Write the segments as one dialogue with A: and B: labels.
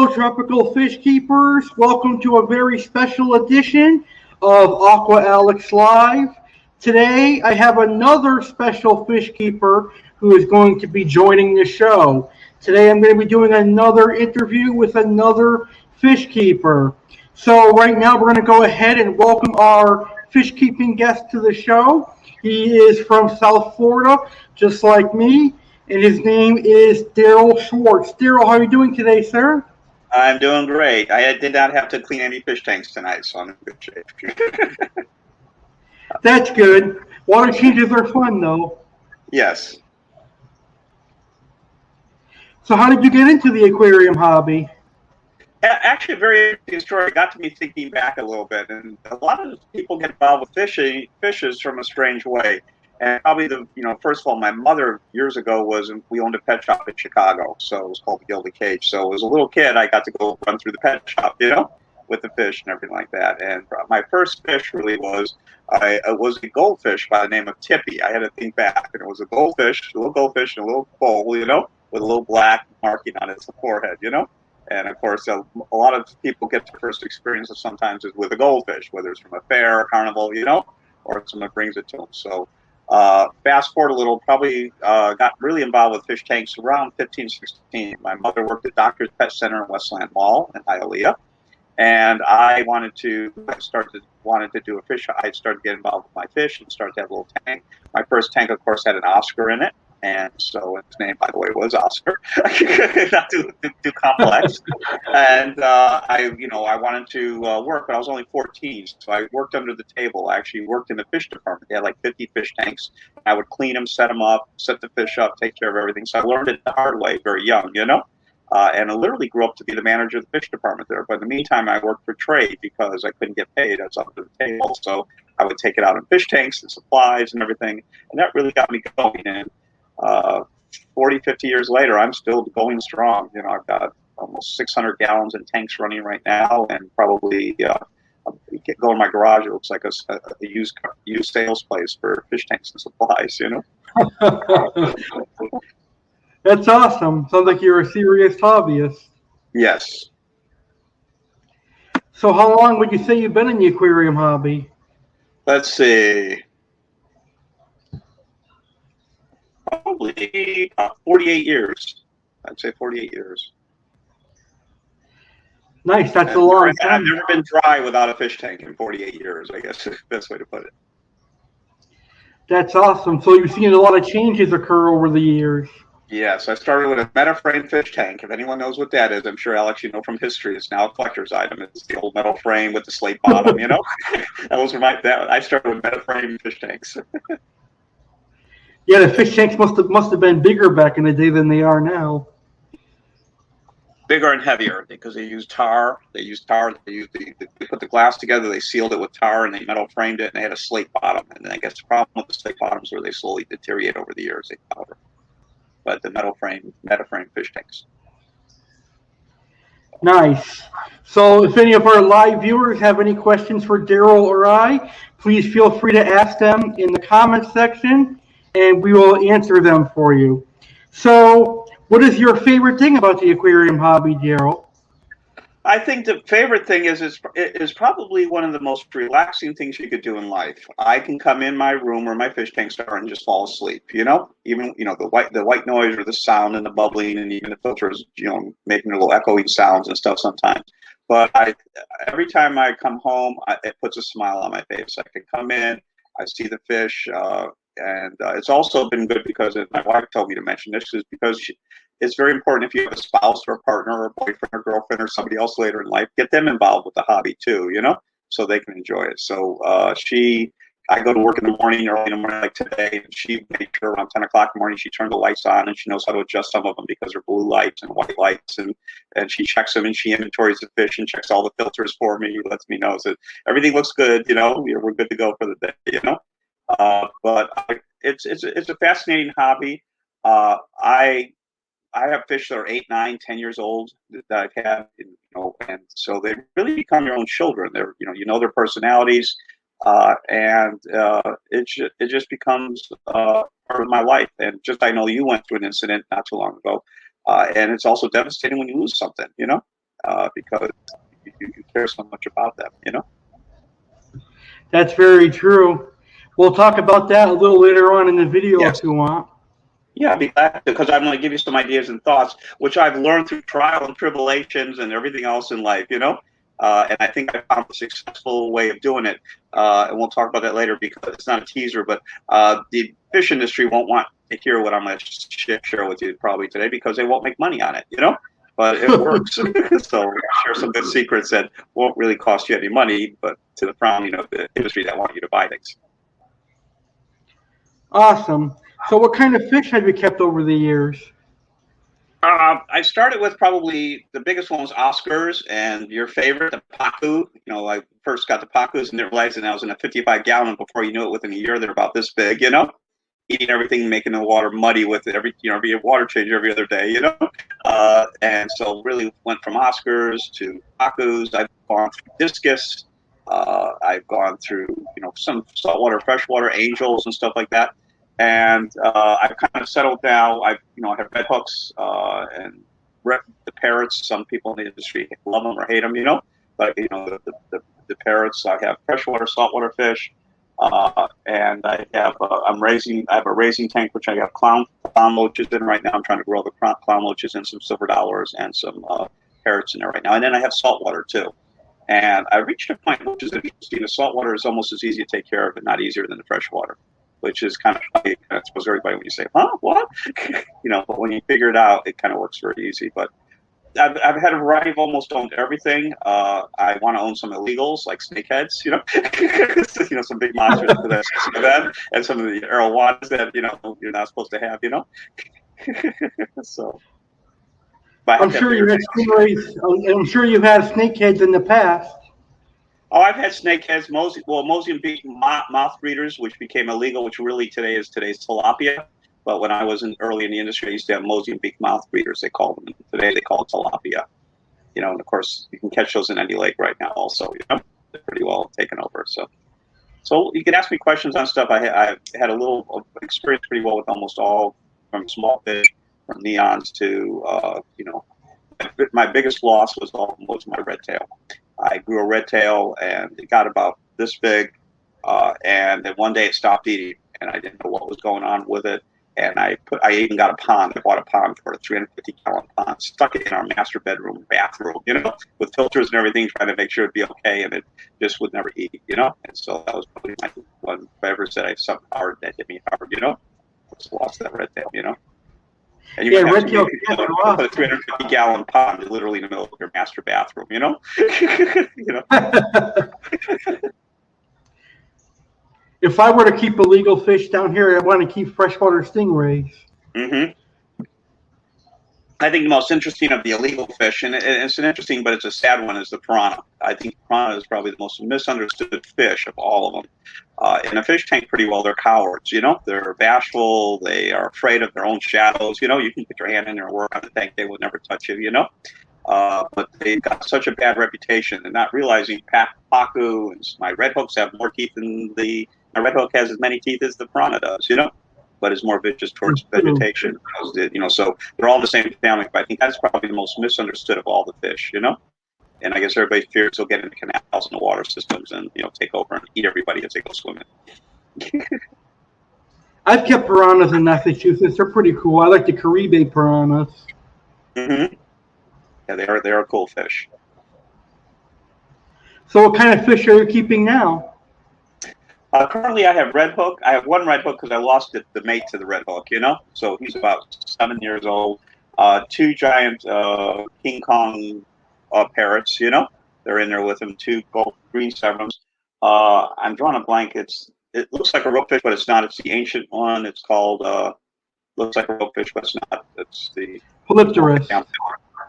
A: Hello, tropical fish keepers. Welcome to a very special edition of Aqua Alex Live. Today, I have another special fish keeper who is going to be joining the show. Today, I'm going to be doing another interview with another fish keeper. So right now, we're going to go ahead and welcome our fish keeping guest to the show. He is from South Florida, just like me. And his name is Darrell Schwartz. Darrell, how are you doing today, sir?
B: I'm doing great. I did not have to clean any fish tanks tonight, so I'm in good shape.
A: That's good. Water changes are fun, though.
B: Yes.
A: So how did you get into the aquarium hobby?
B: Actually, a very interesting story. It got to me thinking back a little bit. And a lot of people get involved with fishes from a strange way. And probably first of all, my mother years ago we owned a pet shop in Chicago, so it was called the Gilded Cage. So as a little kid, I got to go run through the pet shop, with the fish and everything like that. And my first fish really was a goldfish by the name of Tippy. I had to think back, and it was a little goldfish in a little bowl, with a little black marking on its forehead, And of course, a lot of people get their first experiences sometimes is with a goldfish, whether it's from a fair, a carnival, or someone brings it to them. So fast forward a little, probably got really involved with fish tanks around 15, 16. My mother worked at Doctor's Pet Center in Westland Mall in Hialeah, and I wanted to do a fish. I started getting involved with my fish and started to have a little tank. My first tank, of course, had an Oscar in it, and so his name, by the way, was Oscar. Not too complex. And I wanted to work, but I was only 14, so I worked under the table. I actually worked in the fish department. They had like 50 fish tanks. I would clean them, set them up, set the fish up, take care of everything. So I learned it the hard way, very young, and I literally grew up to be the manager of the fish department there. But in the meantime, I worked for trade because I couldn't get paid. I was under the table, so I would take it out in fish tanks and supplies and everything, and that really got me going. And 40, 50 years later, I'm still going strong. I've got almost 600 gallons in tanks running right now, and probably go in my garage. It looks like a used sales place for fish tanks and supplies.
A: That's awesome. Sounds like you're a serious hobbyist.
B: Yes.
A: So how long would you say you've been in the aquarium hobby?
B: Let's see. Probably 48 years. I'd say 48 years.
A: Nice. That's a long time.
B: I've never been dry without a fish tank in 48 years, I guess is the best way to put it.
A: That's awesome. So you've seen a lot of changes occur over the years.
B: Yes, I started with a metal frame fish tank. If anyone knows what that is, I'm sure, Alex, you know from history. It's now a collector's item. It's the old metal frame with the slate bottom, I started with metal frame fish tanks.
A: Yeah, the fish tanks must have been bigger back in the day than they are now.
B: Bigger and heavier because they used tar. They put the glass together. They sealed it with tar and they metal framed it, and they had a slate bottom. And I guess the problem with the slate bottoms were they slowly deteriorate over the years. They powder. But the metal frame fish tanks.
A: Nice. So if any of our live viewers have any questions for Darrell or I, please feel free to ask them in the comments section, and we will answer them for you. So what is your favorite thing about the aquarium hobby, Darrell?
B: I think the favorite thing is probably one of the most relaxing things you could do in life. I can come in my room where my fish tanks are and just fall asleep. Even the white noise or the sound and the bubbling and even the filters, making little echoing sounds and stuff sometimes. But every time I come home, it puts a smile on my face. I can come in, I see the fish, and it's also been good because my wife told me to mention this is because it's very important if you have a spouse or a partner or a boyfriend or girlfriend or somebody else later in life, get them involved with the hobby too, so they can enjoy it. So I go to work in the morning, early in the morning like today, and she made sure around 10 o'clock in the morning she turned the lights on, and she knows how to adjust some of them because they're blue lights and white lights, and she checks them and she inventories the fish and checks all the filters for me, lets me know that everything looks good, we're good to go for the day, But it's a fascinating hobby. I have fish that are 8, 9, 10 years old that I've had, and so they really become your own children. They're, their personalities, and it just becomes part of my life. And I know you went through an incident not too long ago, and it's also devastating when you lose something, because you care so much about them, you know?
A: That's very true. We'll talk about that a little later on in the video
B: Yes.
A: if you want.
B: Yeah, I'd be glad to, because I'm going to give you some ideas and thoughts, which I've learned through trial and tribulations and everything else in life, you know? And I think I found a successful way of doing it. And we'll talk about that later because it's not a teaser, but the fish industry won't want to hear what I'm going to share with you probably today because they won't make money on it, you know? But it works. So share some good secrets that won't really cost you any money, but to the frowning of the industry that want you to buy things.
A: Awesome. So what kind of fish have you kept over the years?
B: I started with probably the biggest one was Oscars and your favorite, the Pacu. You know, I first got the Pacus and didn't realize that I was in a 55-gallon. Before you knew it, within a year, they're about this big, you know, eating everything, making the water muddy with it. Be a water change every other day, you know. And so really went from Oscars to Pacus. I've gone through discus. I've gone through, you know, some saltwater, freshwater, angels and stuff like that. And I've kind of settled now. I have red hooks and the parrots. Some people in the industry love them or hate them, you know. But you know, the parrots. I have freshwater, saltwater fish, and I have I have a raising tank which I have clown loaches in right now. I'm trying to grow the clown loaches and some silver dollars and some parrots in there right now. And then I have saltwater too. And I reached a point which is interesting. The saltwater is almost as easy to take care of, but not easier than the freshwater, which is kind of funny. I suppose everybody, when you say, huh, what? You know, but when you figure it out, it kind of works very easy. But I've had a variety of almost owned everything. I want to own some illegals like snakeheads, you know, you know, some big monsters that, and some of the arowanas that, you know, you're not supposed to have, you know. So.
A: I'm sure you had stingrays. I'm sure you've had snakeheads in the past.
B: Oh, I've had snakeheads, Mosaic beak mouth breeders, which became illegal, which really today's tilapia. But when I was early in the industry, I used to have Mosaic beak mouth breeders, they call them. Today they call it tilapia. You know, and of course you can catch those in any lake right now also, you know, they're pretty well taken over. So you can ask me questions on stuff. I had a little experience pretty well with almost all, from small fish, from neons to, you know, my biggest loss was my red tail. I grew a red tail and it got about this big, and then one day it stopped eating, and I didn't know what was going on with it. And I even got a pond. I bought a pond for a 350-gallon pond, stuck it in our master bedroom, bathroom, you know, with filters and everything, trying to make sure it'd be okay, and it just would never eat, you know. And so that was probably my one. If I ever said I have something hard, that hit me hard, you know. I just lost that red tail, you know. And you
A: red tail
B: put a 350-gallon pond literally in the middle of your master bathroom, you know. You know.
A: If I were to keep illegal fish down here, I want to keep freshwater stingrays.
B: Mm-hmm. I think the most interesting of the illegal fish, and it's an interesting, but it's a sad one, is the piranha. I think piranha is probably the most misunderstood fish of all of them. In a fish tank, pretty well, they're cowards, you know? They're bashful. They are afraid of their own shadows. You know, you can put your hand in there and work on the tank. They would never touch you, you know? But they've got such a bad reputation, and not realizing Pacu and my red hooks have more teeth than my red hook has as many teeth as the piranha does, you know? But is more vicious towards vegetation. You know, so they're all the same family. But I think that's probably the most misunderstood of all the fish, you know? And I guess everybody fears they'll get into canals and the water systems and, you know, take over and eat everybody as they go swimming.
A: I've kept piranhas in Massachusetts. They're pretty cool. I like the Caribe piranhas.
B: Mm-hmm. Yeah, they are cool fish.
A: So what kind of fish are you keeping now?
B: Currently, I have red hook. I have one red hook because I lost the mate to the red hook, you know? So he's about 7 years old. Two giant King Kong parrots, you know? They're in there with him, two green severums. I'm drawing a blank. It looks like a ropefish, but it's not. It's the ancient one. It's called, looks like a ropefish, but it's not. It's the...
A: Polypterus.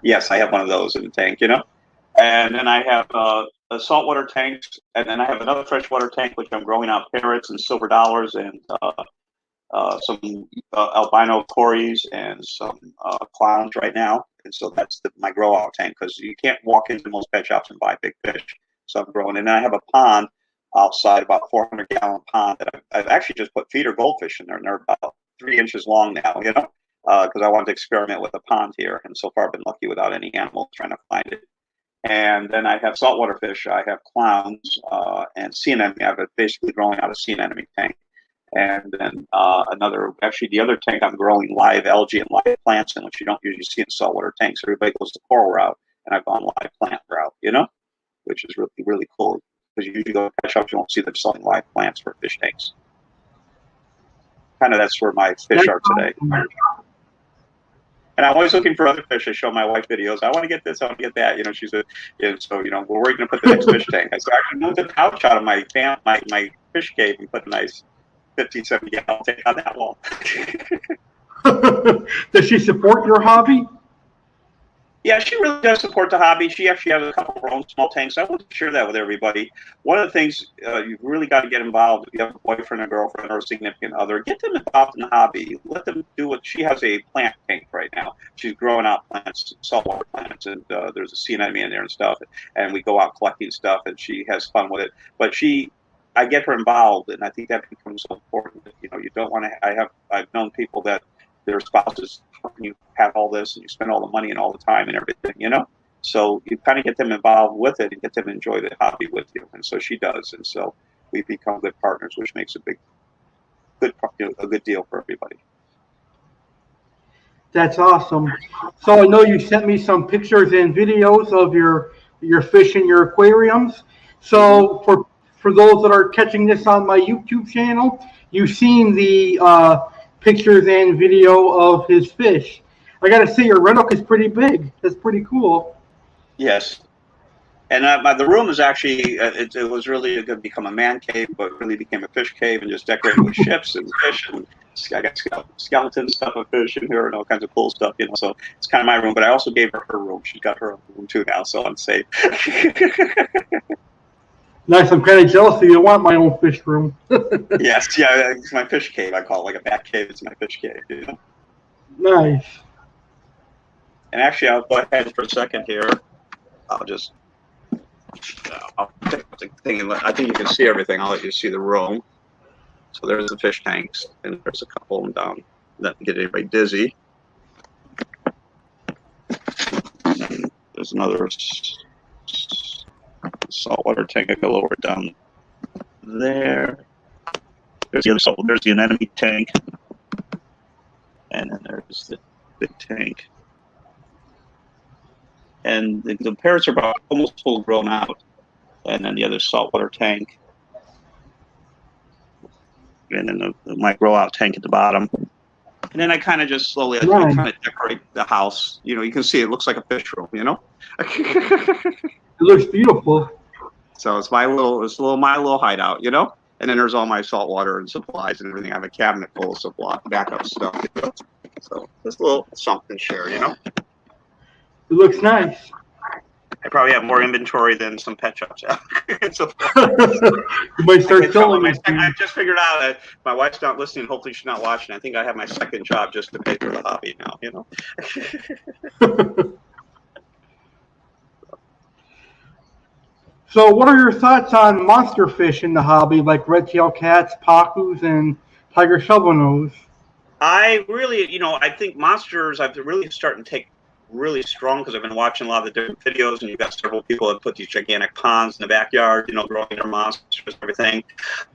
B: Yes, I have one of those in the tank, you know? And then I have a saltwater tank, and then I have another freshwater tank, which I'm growing out parrots and silver dollars and some albino cories and some clowns right now. And so that's my grow out tank, because you can't walk into most pet shops and buy big fish. So I'm growing. And then I have a pond outside, about 400-gallon pond that I've actually just put feeder goldfish in there, and they're about 3 inches long now, you know, because I wanted to experiment with a pond here. And so far I've been lucky without any animals trying to find it. And then I have saltwater fish. I have clowns and sea anemone. I have it basically growing out a sea anemone tank. And then actually the other tank, I'm growing live algae and live plants in, which you don't usually see in saltwater tanks. Everybody goes the coral route, and I've gone live plant route, which is really, really cool. Because you usually go to pet shops, you won't see them selling live plants for fish tanks. Kind of that's where my fish are today. And I'm always looking for other fish. I show my wife videos. I want to get this, I want to get that. She's so, we're going to put the next fish tank. So I actually moved the couch out of my fish cave and put a nice 50, 70 gallon tank on that wall.
A: Does she support your hobby?
B: Yeah, she really does support the hobby. She actually has a couple of her own small tanks. I want to share that with everybody. One of the things you've really got to get involved, if you have a boyfriend, a girlfriend, or a significant other, get them involved in the hobby. Let them do what she has a plant tank right now. She's growing out plants, saltwater plants, and there's a sea anemone in there and stuff. And we go out collecting stuff, and she has fun with it. But I get her involved, and I think that becomes so important. You don't want to. I've known people that their spouses, you have all this and you spend all the money and all the time and everything, So you kind of get them involved with it and get them to enjoy the hobby with you. And so she does. And so we become good partners, which makes a good deal for everybody.
A: That's awesome. So I know you sent me some pictures and videos of your fish in your aquariums. So for those that are catching this on my YouTube channel, you've seen the pictures and video of his fish. I gotta say, your red hook is pretty big. That's pretty cool.
B: Yes, and the room is actually it was really going to become a man cave, but really became a fish cave, and just decorated with ships and fish, and I got skeleton stuff of fish in here and all kinds of cool stuff. So it's kind of my room. But I also gave her room. She got her own room too now, so I'm safe.
A: Nice. I'm kind of jealous that you want my own fish room.
B: Yes, yeah, it's my fish cave. I call it, like a bat cave. It's my fish cave.
A: Nice.
B: And actually, I'll go ahead for a second here. I'll take the thing, and I think you can see everything. I'll let you see the room. So there's the fish tanks, and there's a couple of them down. Not to get anybody dizzy. And there's another saltwater tank. I can lower it down there. There's the anemone tank, and then there's the big tank. And the parrots are about almost full grown out, and then the other saltwater tank, and then my grow out tank at the bottom. And then I kind of just slowly, I kind of decorate the house. You can see it looks like a fish room.
A: It looks beautiful.
B: So it's my little hideout, And then there's all my saltwater and supplies and everything. I have a cabinet full of supply, backup stuff. So just a little something to share,
A: It looks nice.
B: I probably have more inventory than some pet shops have. So,
A: you might start selling.
B: I just figured out that my wife's not listening. Hopefully she's not watching. I think I have my second job just to pay for the hobby now,
A: So what are your thoughts on monster fish in the hobby, like red-tailed cats, pacus, and tiger shovelnose?
B: I really, I think monsters, I've really starting to take really strong because I've been watching a lot of the different videos, and you've got several people that put these gigantic ponds in the backyard, growing their monsters and everything.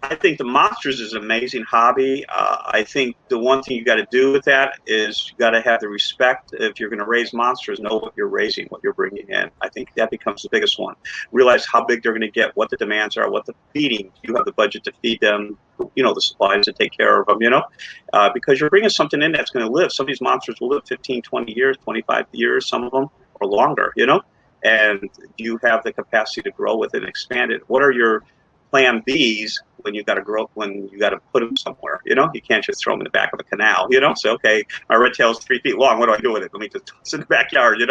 B: I think the monsters is an amazing hobby. I think the one thing you got to do with that is you got to have the respect. If you're going to raise monsters, know what you're raising, what you're bringing in. I think that becomes the biggest one. Realize how big they're going to get, what the demands are, what the feeding. You have the budget to feed them, the supplies to take care of them, because you're bringing something in that's going to live. Some of these monsters will live 15, 20 years, 25 years, some of them, or longer, and you have the capacity to grow with it and expand it. What are your plan Bs when you got to grow, when you got to put them somewhere? You can't just throw them in the back of a canal, so, okay, my red tail is 3 feet long. What do I do with it? Let me just toss it in the backyard,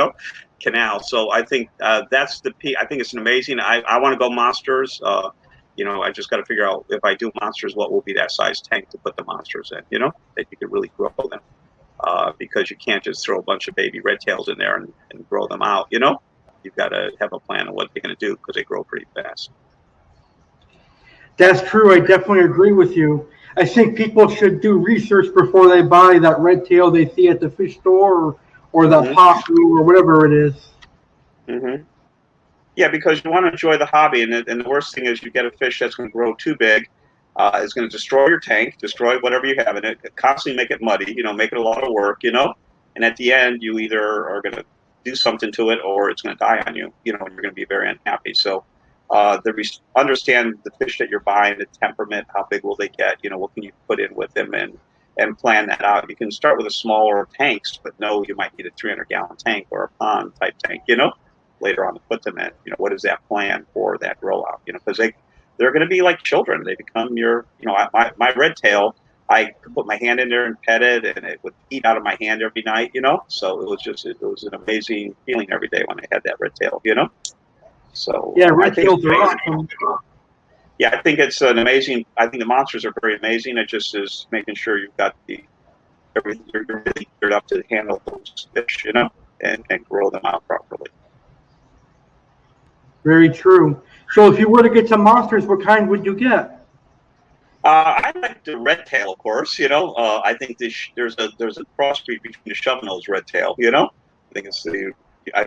B: canal. So I think that's the P. I think it's an amazing, I want to go monsters. I just got to figure out if I do monsters, what will be that size tank to put the monsters in, that you could really grow them. Because you can't just throw a bunch of baby red tails in there and grow them out, You've got to have a plan of what they're going to do because they grow pretty fast.
A: That's true. I definitely agree with you. I think people should do research before they buy that red tail they see at the fish store or that pacu or whatever it is.
B: Mm-hmm. Yeah, because you want to enjoy the hobby, and the worst thing is you get a fish that's going to grow too big. It's going to destroy your tank, destroy whatever you have in it, constantly make it muddy, make it a lot of work, and at the end you either are going to do something to it or it's going to die on you, and you're going to be very unhappy. So understand the fish that you're buying, the temperament, how big will they get, what can you put in with them, and plan that out. You can start with a smaller tanks, but no, you might need a 300-gallon tank or a pond type tank, later on to put them in. What is that plan for that grow out? Because they're going to be like children. They become your, my red tail, I could put my hand in there and pet it, and it would eat out of my hand every night, So it was an amazing feeling every day when I had that red tail, So
A: yeah, red tails are awesome.
B: Yeah, I think it's an amazing. I think the monsters are very amazing. It just is making sure you've got everything. You're really geared up to handle those fish, and grow them out properly.
A: Very true. So if you were to get some monsters, what kind would you get?
B: I like the red tail, of course. I think there's a crossbreed between the shovel-nosed red tail. I think it's and I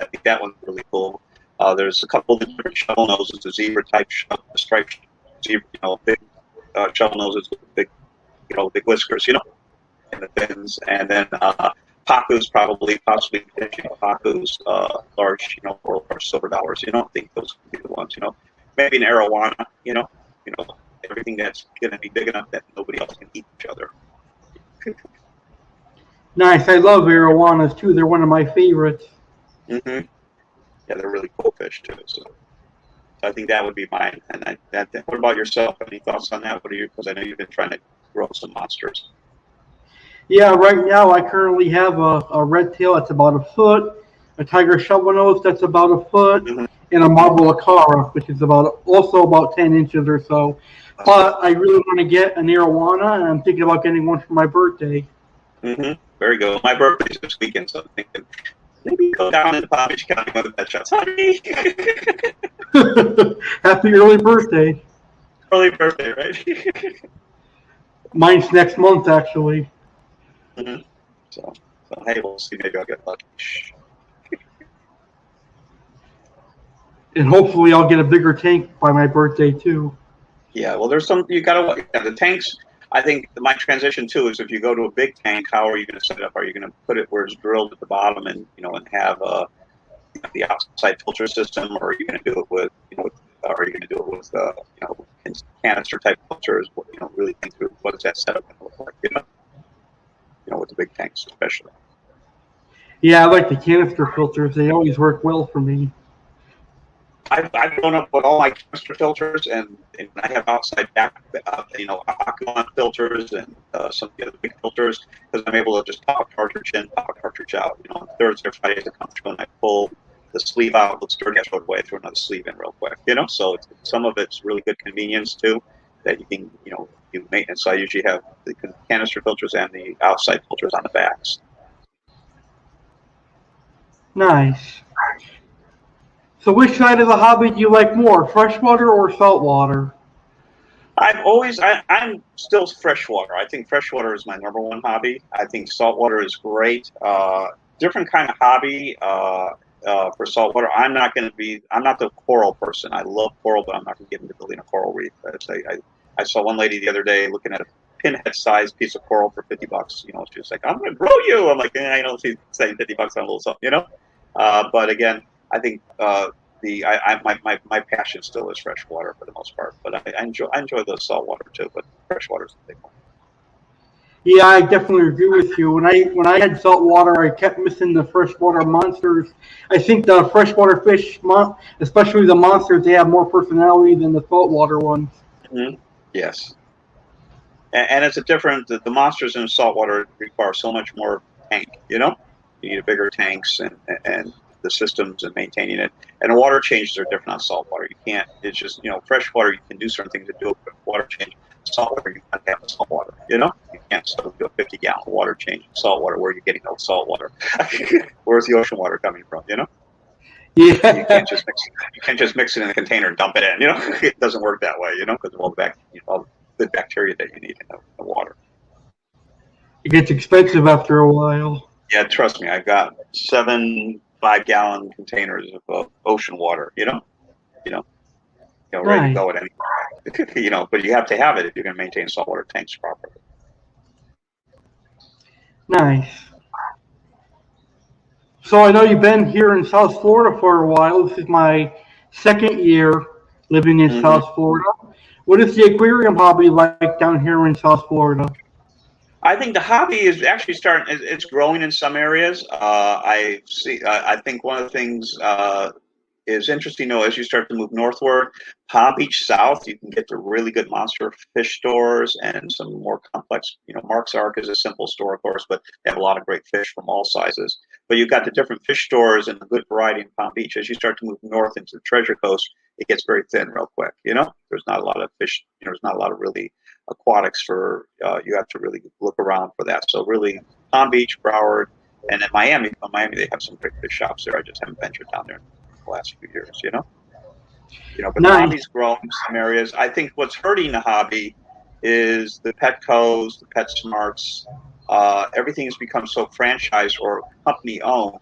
B: think that one's really cool. There's a couple of different shovel noses, the zebra type, the striped zebra, big shovel noses with big, big whiskers, and the fins, and then pacus possibly pacus, large, or silver dollars. I think those would be the ones. Maybe an arowana. Everything that's going to be big enough that nobody else can eat each other.
A: Nice. I love arowanas too. They're one of my favorites.
B: Mm-hmm. Yeah, they're really cool fish too. So I think that would be mine. And what about yourself? Any thoughts on that? What are you? Because I know you've been trying to grow some monsters.
A: Yeah, right now I currently have a red tail that's about a foot, a tiger shovel nose that's about a foot,
B: Mm-hmm.
A: and a marble acara, which is also about 10 inches or so. But I really want to get an arowana, and I'm thinking about getting one for my birthday.
B: Mm-hmm. Very good. My birthday's this weekend, so I'm thinking maybe go down into Palm Beach County with the pet shops. Honey.
A: Happy early birthday.
B: Early birthday, right?
A: Mine's next month, actually.
B: Mm-hmm. So hey, we'll see. Maybe I'll get lucky.
A: And hopefully I'll get a bigger tank by my birthday, too.
B: Yeah, well, there's some, you got to, the tanks, I think my transition too is if you go to a big tank, how are you going to set it up? Are you going to put it where it's drilled at the bottom and, and have the outside filter system, or are you going to do it with, are you going to do it with, canister type filters? Really think through what does that setup going to look like, with the big tanks especially.
A: Yeah, I like the canister filters. They always work well for me.
B: I've grown up with all my canister filters, and I have outside back, Aqua filters and some of the other big filters, because I'm able to just pop a cartridge in, pop a cartridge out. On Thursday or Fridays, I come through and I pull the sleeve out, looks dirty, I throw it away, throw another sleeve in real quick. So some of it's really good convenience too, that you can, do maintenance. So I usually have the canister filters and the outside filters on the backs.
A: Nice. So which side of the hobby do you like more, freshwater or saltwater?
B: I'm still freshwater. I think freshwater is my number one hobby. I think saltwater is great. Different kind of hobby for saltwater. I'm not the coral person. I love coral, but I'm not going to get into building a coral reef. I saw one lady the other day looking at a pinhead-sized piece of coral for $50. She was like, "I'm going to grow you." I'm like, I don't see saying $50 on a little something, But again, I think my passion still is freshwater for the most part, but I enjoy the saltwater too. But freshwater is the big one.
A: Yeah, I definitely agree with you. When I had saltwater, I kept missing the freshwater monsters. I think the freshwater fish, especially the monsters, they have more personality than the saltwater ones.
B: Mm-hmm. Yes, and it's a different. The monsters in saltwater require so much more tank. You need bigger tanks and the systems and maintaining it. And the water changes are different on saltwater. You can't. It's just freshwater. You can do certain things to do it, but water change. Saltwater, you can't have saltwater. You can't still do a 50-gallon water change in saltwater. Where are you getting those saltwater? Where's the ocean water coming from?
A: Yeah.
B: You can't just mix it in a container and dump it in. It doesn't work that way. Because of all the bacteria that you need in the water.
A: It gets expensive after a while.
B: Yeah, trust me. I've got 7 5-gallon containers of ocean water. Ready to
A: Nice.
B: go at any. But you have to have it if you're going to maintain saltwater tanks properly.
A: Nice. So I know you've been here in South Florida for a while. This is my second year living in South Florida. What is the aquarium hobby like down here in South Florida?
B: I think the hobby is actually starting. It's growing in some areas. I see. I think one of the things is interesting, though, as you start to move northward, Palm Beach South, you can get to really good monster fish stores and some more complex. Mark's Ark is a simple store, of course, but they have a lot of great fish from all sizes. But you've got the different fish stores and a good variety in Palm Beach. As you start to move north into the Treasure Coast, it gets very thin real quick. There's not a lot of fish. There's not a lot of really aquatics for. You have to really look around for that. So really, Palm Beach, Broward, and in Miami. They have some great fish shops there. I just haven't ventured down there the last few years, but
A: Nice.
B: the hobby's grown in some areas. I think what's hurting the hobby is the Petcos, the PetSmarts. Everything has become so franchised or company owned.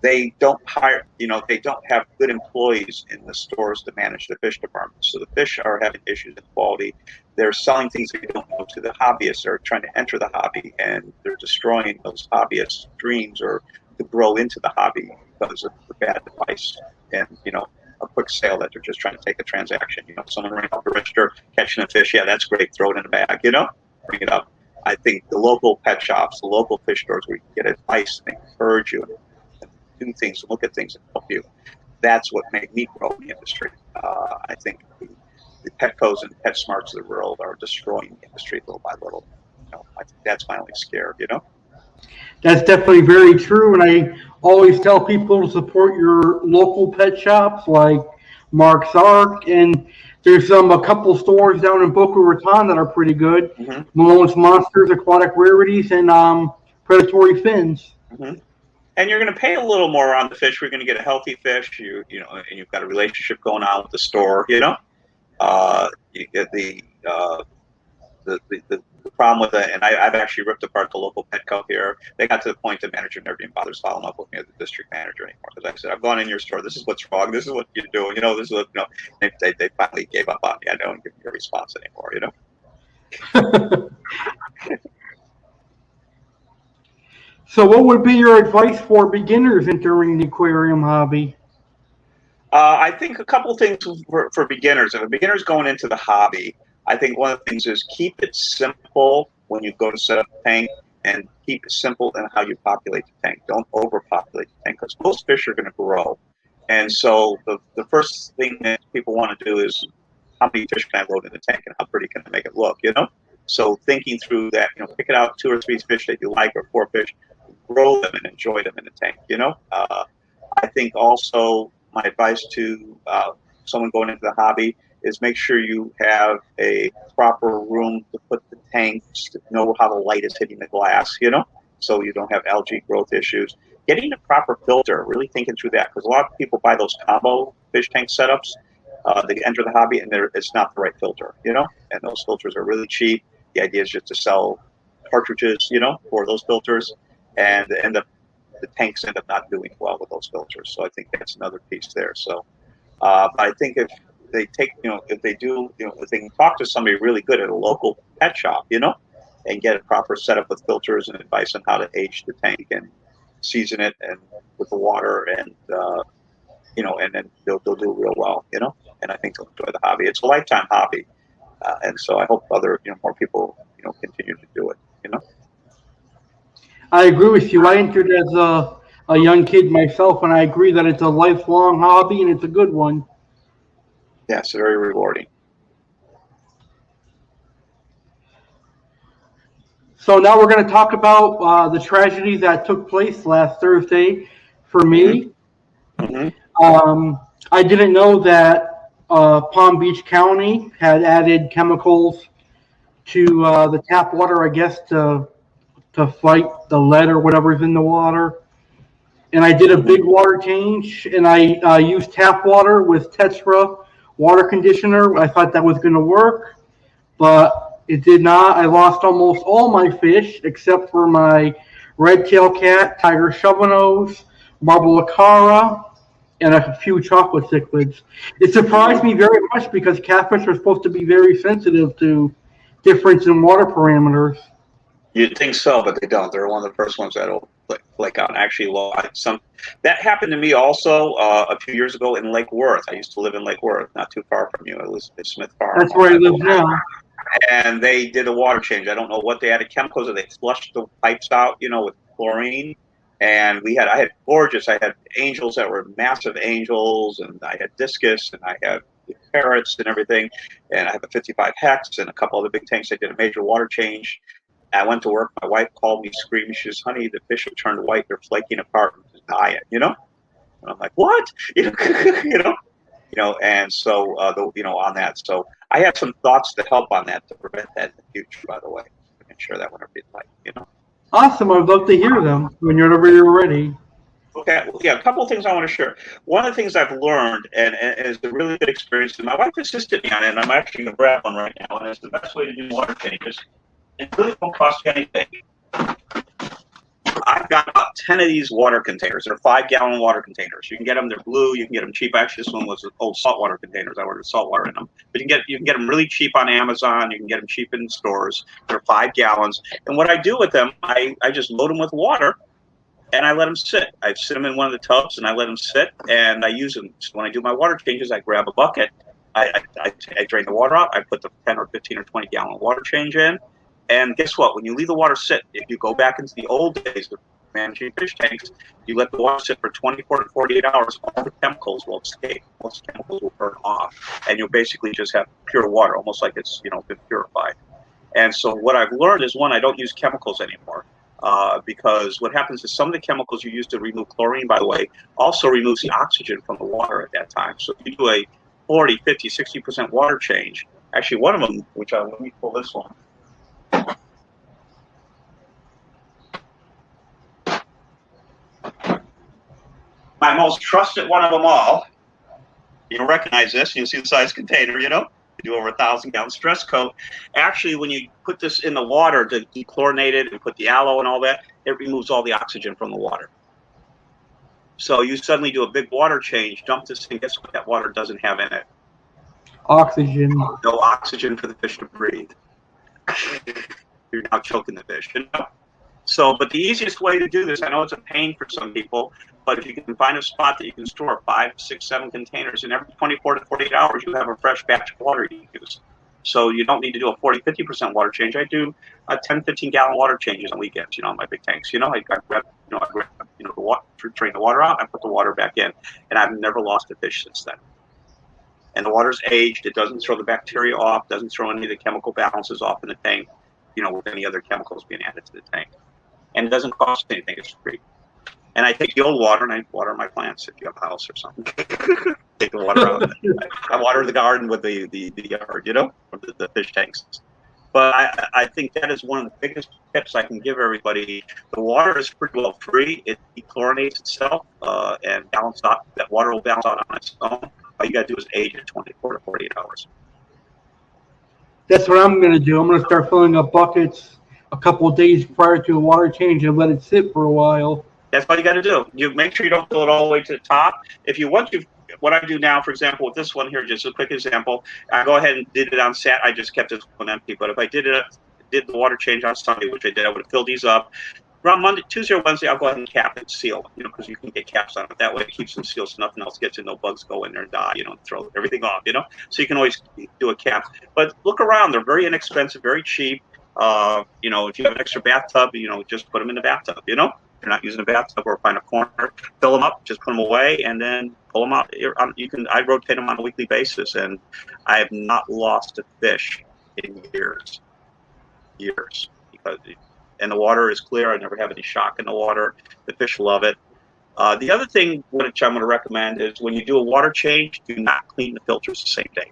B: They don't hire, they don't have good employees in the stores to manage the fish department. So the fish are having issues in quality. They're selling things they don't know to the hobbyists. They're trying to enter the hobby, and they're destroying those hobbyists' dreams or to grow into the hobby because of the bad advice and a quick sale that they're just trying to take a transaction. Someone running up the register, catching a fish, yeah, that's great, throw it in a bag, bring it up. I think the local pet shops, the local fish stores where you can get advice and encourage you and do things, look at things and help you. That's what made me grow in the industry. I think the Petcos and PetSmarts of the world are destroying the industry little by little. I think that's my only scare,
A: That's definitely very true, and I always tell people to support your local pet shops like Mark's Ark, and there's a couple stores down in Boca Raton that are pretty good. Malone's Monsters, Aquatic Rarities, and Predatory Fins.
B: And you're going to pay a little more on the fish. We're going to get a healthy fish, and you've got a relationship going on with the store. You get the problem with it, and I've actually ripped apart the local Petco here. They got to the point the manager never even bothers following up with me as the district manager anymore, because I said, I've gone in your store, this is what's wrong, this is what you're doing, this is what, they finally gave up on me. I don't give me a response anymore,
A: So what would be your advice for beginners entering the aquarium hobby?
B: I think a couple things for beginners. If a beginner's going into the hobby, I think one of the things is keep it simple when you go to set up a tank, and keep it simple in how you populate the tank. Don't overpopulate the tank, because most fish are going to grow. And so the first thing that people want to do is, how many fish can I load in the tank and how pretty can I make it look, So thinking through that, pick it out 2 or 3 fish that you like, or 4 fish, grow them and enjoy them in the tank, I think also my advice to someone going into the hobby is make sure you have a proper room to put the tanks, to know how the light is hitting the glass, so you don't have algae growth issues. Getting a proper filter, really thinking through that, because a lot of people buy those combo fish tank setups. They enter the hobby and it's not the right filter, and those filters are really cheap. The idea is just to sell cartridges, for those filters, and the tanks end up not doing well with those filters. So I think that's another piece there. So, but I think if they take, if they do, if they can talk to somebody really good at a local pet shop, and get a proper setup with filters and advice on how to age the tank and season it and with the water, and and then they'll do real well, and I think they'll enjoy the hobby. It's a lifetime hobby, and so I hope other, more people, continue to do it,
A: I agree with you. I entered as a young kid myself, and I agree that it's a lifelong hobby and it's a good one.
B: Yeah, it's very rewarding.
A: So now we're going to talk about the tragedy that took place last Thursday for me. I didn't know that Palm Beach County had added chemicals to the tap water, I guess, to fight the lead or whatever's in the water. And I did a big water change, and I used tap water with Tetra water conditioner. I thought that was going to work, but it did not. I lost almost all my fish except for my red-tailed cat, tiger shovelnose, marble acara, and a few chocolate cichlids. It surprised me very much because catfish are supposed to be very sensitive to difference in water parameters.
B: You'd think so, but they don't. They're one of the first ones that'll flake out. And actually, well, that happened to me also a few years ago in Lake Worth. I used to live in Lake Worth, not too far from you, Elizabeth Smith Farm.
A: That's where I live now.
B: And they did a water change. I don't know what they added chemicals, or they flushed the pipes out, with chlorine. And I had angels that were massive angels, and I had discus, and I had parrots and everything. And I have a 55 hex and a couple other big tanks. I did a major water change. I went to work. My wife called me screaming. She says, "Honey, the fish have turned white. They're flaking apart and dying." And I'm like, "What?" And so, on that. So I have some thoughts to help on that to prevent that in the future. By the way, I can share that whenever you'd like.
A: Awesome. I'd love to hear them whenever you're ready.
B: Okay, well, yeah, a couple of things I want to share. One of the things I've learned, and is a really good experience, and my wife assisted me on it, and I'm actually going to grab one right now, and it's the best way to do water changes. It really won't cost you anything. I've got about 10 of these water containers. They're 5-gallon water containers. You can get them. They're blue. You can get them cheap. Actually, this one was old saltwater containers. I ordered saltwater in them. But you can get them really cheap on Amazon. You can get them cheap in stores. They're 5 gallons. And what I do with them, I just load them with water, and I let them sit. I sit them in one of the tubs, and I let them sit, and I use them. So when I do my water changes, I grab a bucket. I drain the water out. I put the 10 or 15 or 20-gallon water change in. And guess what? When you leave the water sit, if you go back into the old days of managing fish tanks, you let the water sit for 24 to 48 hours, all the chemicals will escape. Most chemicals will burn off. And you'll basically just have pure water, almost like it's been purified. And so what I've learned is, one, I don't use chemicals anymore. Because what happens is some of the chemicals you use to remove chlorine, by the way, also removes the oxygen from the water at that time. So if you do a 40, 50, 60% water change, actually one of them, let me pull this one. My most trusted one of them all, you'll recognize this, you'll see the size container, you do over 1,000-gallon stress coat. Actually, when you put this in the water to dechlorinate it and put the aloe and all that, it removes all the oxygen from the water. So you suddenly do a big water change, dump this thing, guess what that water doesn't have in it?
A: Oxygen.
B: No oxygen for the fish to breathe. You're now choking the fish. So, but the easiest way to do this, I know it's a pain for some people, but if you can find a spot that you can store 5, 6, 7 containers, and every 24 to 48 hours, you have a fresh batch of water you can use. So you don't need to do a 40, 50% water change. I do a 10, 15-gallon water changes on weekends, on my big tanks. I grab the water, drain the water out, I put the water back in, and I've never lost a fish since then. And the water's aged. It doesn't throw the bacteria off, doesn't throw any of the chemical balances off in the tank, with any other chemicals being added to the tank. And it doesn't cost anything. It's free. And I take the old water and I water my plants if you have a house or something. Take the water out. I water the garden with the yard, or the fish tanks. But I think that is one of the biggest tips I can give everybody. The water is pretty well free. It dechlorinates itself and balance out. That water will balance out on its own. All you got to do is age it 24 to 48 hours.
A: That's what I'm going to do. I'm going to start filling up buckets a couple of days prior to a water change and let it sit for a while.
B: That's all you got to do. You make sure you don't fill it all the way to the top. If you want to, what I do now, for example, with this one here, just a quick example, I go ahead and did it on Saturday. I just kept this one empty. But if I did the water change on Sunday, which I did, I would have filled these up. Around Monday, Tuesday or Wednesday, I'll go ahead and cap it, seal it, because you can get caps on it. That way it keeps them sealed so nothing else gets in, no bugs go in there and die, and throw everything off, So you can always do a cap. But look around. They're very inexpensive, very cheap. If you have an extra bathtub, just put them in the bathtub, If you're not using a bathtub, or find a corner, fill them up, just put them away, and then pull them out. I rotate them on a weekly basis, and I have not lost a fish in years, and the water is clear. I never have any shock in the water. The fish love it. The other thing which I'm going to recommend is when you do a water change, do not clean the filters the same day.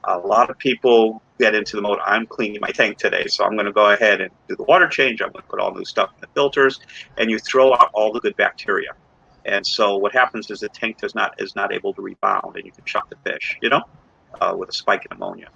B: A lot of people get into the mode, I'm cleaning my tank today, so I'm going to go ahead and do the water change. I'm going to put all new stuff in the filters, and you throw out all the good bacteria. And so what happens is the tank is not able to rebound, and you can shock the fish, with a spike in ammonia.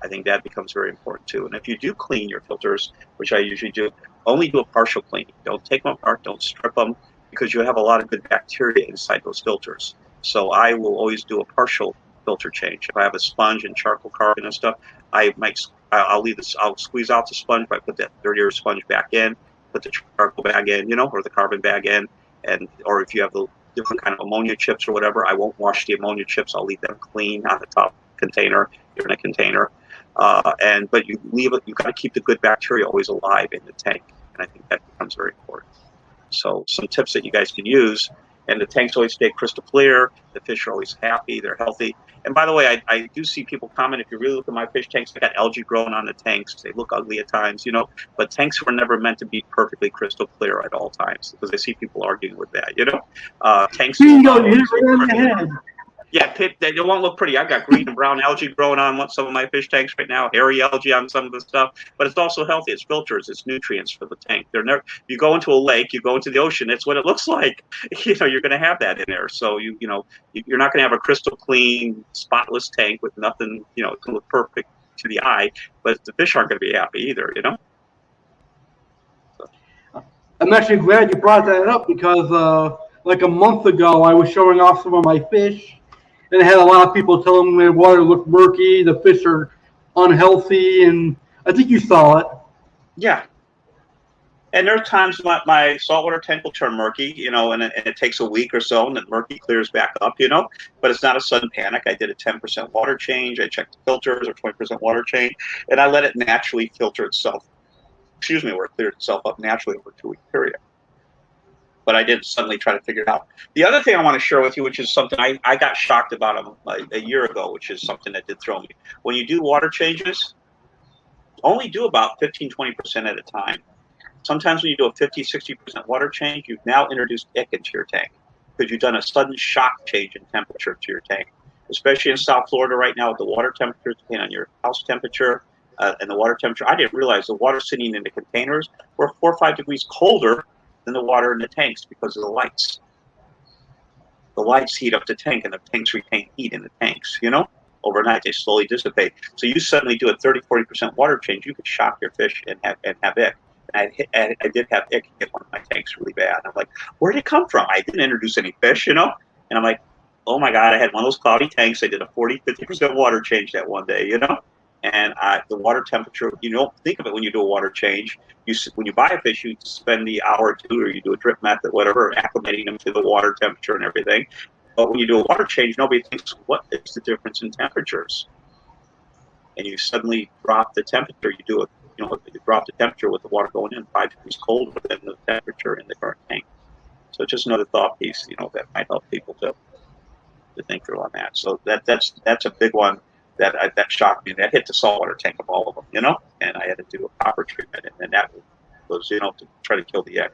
B: I think that becomes very important too. And if you do clean your filters, which I usually do, only do a partial cleaning. Don't take them apart. Don't strip them. because you have a lot of good bacteria inside those filters. So I will always do a partial filter change. If I have a sponge and charcoal carbon and stuff, I'll leave this. I'll squeeze out the sponge, but I put that dirtier sponge back in, put the charcoal bag in, or the carbon bag in, or if you have the different kind of ammonia chips or whatever, I won't wash the ammonia chips. I'll leave them clean on the top container, in a container. But you leave it. You got to keep the good bacteria always alive in the tank, and I think that becomes very important. So some tips that you guys can use, and the tanks always stay crystal clear. The fish are always happy. They're healthy. And by the way, I do see people comment, if you really look at my fish tanks, I got algae growing on the tanks. They look ugly at times, but tanks were never meant to be perfectly crystal clear at all times, because I see people arguing with that, Tanks will not always look pretty. Yeah, they won't look pretty. I've got green and brown algae growing on some of my fish tanks right now, hairy algae on some of the stuff, but it's also healthy. It's filters, it's nutrients for the tank. They're never. You go into a lake, you go into the ocean, it's what it looks like. You're going to have that in there. So you're not going to have a crystal clean, spotless tank with nothing. It's going to look perfect to the eye, but the fish aren't going to be happy either. So.
A: I'm actually glad you brought that up, because like a month ago, I was showing off some of my fish. And I had a lot of people telling me the water looked murky, the fish are unhealthy, and I think you saw it.
B: Yeah. And there are times when my saltwater tank will turn murky, and it takes a week or so, and the murky clears back up, but it's not a sudden panic. I did a 10% water change. I checked the filters, or 20% water change, and I let it naturally filter itself. Or it cleared itself up naturally over a 2-week period. But I didn't suddenly try to figure it out. The other thing I want to share with you, which is something I got shocked about a year ago, which is something that did throw me. When you do water changes, only do about 15-20% at a time. Sometimes when you do a 50-60% water change, you've now introduced ick into your tank, because you've done a sudden shock change in temperature to your tank. Especially in South Florida right now, with the water temperatures depending on your house temperature and the water temperature. I didn't realize the water sitting in the containers were 4 or 5 degrees colder than the water in the tanks because of the lights. The lights heat up the tank, and the tanks retain heat in the tanks, Overnight, they slowly dissipate. So you suddenly do a 30-40% water change, you could shock your fish and have ick. And I did have ick hit one of my tanks really bad. I'm like, where did it come from? I didn't introduce any fish, And I'm like, oh my God, I had one of those cloudy tanks. I did a 40-50% water change that one day, And the water temperature, you don't think of it when you do a water change. When you buy a fish, you spend the hour or two, or you do a drip method, whatever, acclimating them to the water temperature and everything. But when you do a water change, nobody thinks, what is the difference in temperatures? And you suddenly drop the temperature. You do it, you drop the temperature with the water going in 5 degrees colder than the temperature in the current tank. So just another thought piece, that might help people to think through on that. So that's a big one. That shocked me. That hit the saltwater tank of all of them, and I had to do a proper treatment, and that was, to try to kill the egg.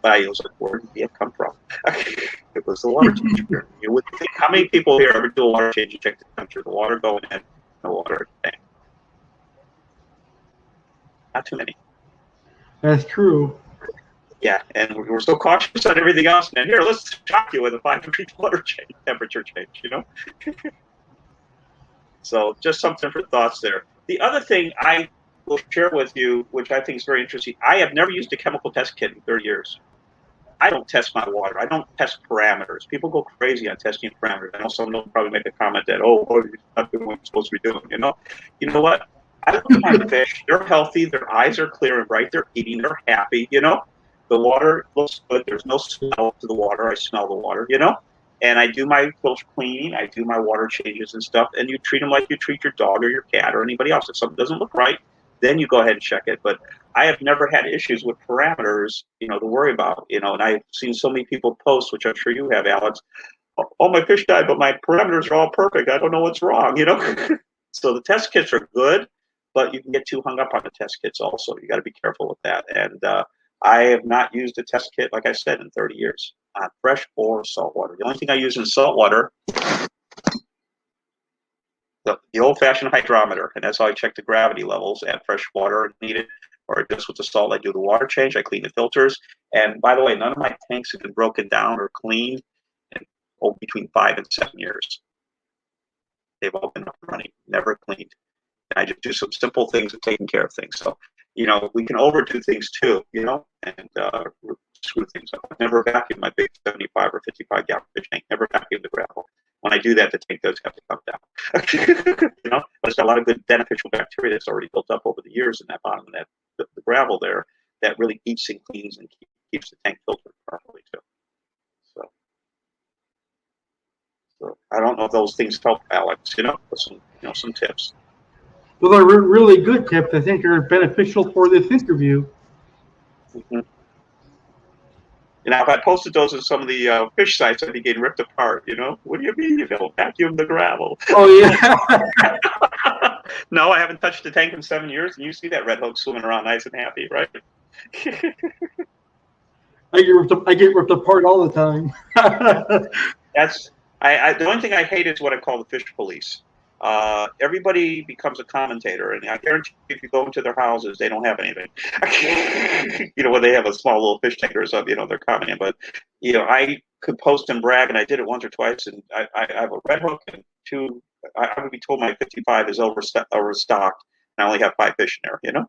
B: But I was like, where did the egg come from? It was the water temperature. You would think, how many people here ever do a water change? You check the temperature, the water going in, the water in the tank. Not too many.
A: That's true.
B: Yeah, and we're so cautious on everything else. And here, let's shock you with a 5-degree water change, temperature change, So just something for thoughts there. The other thing I will share with you, which I think is very interesting, I have never used a chemical test kit in 30 years. I don't test my water. I don't test parameters. People go crazy on testing parameters. I know someone will probably make a comment that, you're not doing what you're supposed to be doing, You know what? I look at my fish. They're healthy. Their eyes are clear and bright. They're eating. They're happy, The water looks good. There's no smell to the water. I smell the water, And I do my filter cleaning. I do my water changes and stuff. And you treat them like you treat your dog or your cat or anybody else. If something doesn't look right, then you go ahead and check it. But I have never had issues with parameters, to worry about, and I've seen so many people post, which I'm sure you have, Alex. Oh, my fish died, but my parameters are all perfect. I don't know what's wrong, So the test kits are good, but you can get too hung up on the test kits also. You got to be careful with that. And I have not used a test kit, like I said, in 30 years, on fresh or saltwater. The only thing I use in saltwater, the old-fashioned hydrometer, and that's how I check the gravity levels at fresh water needed, or just with the salt. I do the water change. I clean the filters. And by the way, none of my tanks have been broken down or cleaned in between 5 and 7 years. They've all been up and running, never cleaned. And I just do some simple things of taking care of things. So you know, we can overdo things too, you know, and screw things up. I never vacuum my big 75 or 55 gallon fish tank. Never vacuum the gravel. When I do that, the tank does have to come down. You know, but it's got a lot of good beneficial bacteria that's already built up over the years in that bottom of that the gravel there that really eats and cleans and keeps the tank filtered properly too. So I don't know if those things help, Alex. You know, some tips.
A: Those are really good tips. I think are beneficial for this interview.
B: Mm-hmm. You know, if I posted those on some of the fish sites, I'd be getting ripped apart. You know, what do you mean you don't vacuum the gravel?
A: Oh yeah.
B: No, I haven't touched the tank in 7 years, and you see that red hook swimming around nice and happy, right?
A: I get ripped apart all the time.
B: That's the only thing I hate is what I call the fish police. Everybody becomes a commentator, and I guarantee you, if you go into their houses, they don't have anything. You know, when they have a small little fish tank or something, you know, they're commenting. But you know, I could post and brag, and I did it once or twice. And I have a red hook and two. I would be told my 55 is overstocked, and I only have 5 fish in there. You know.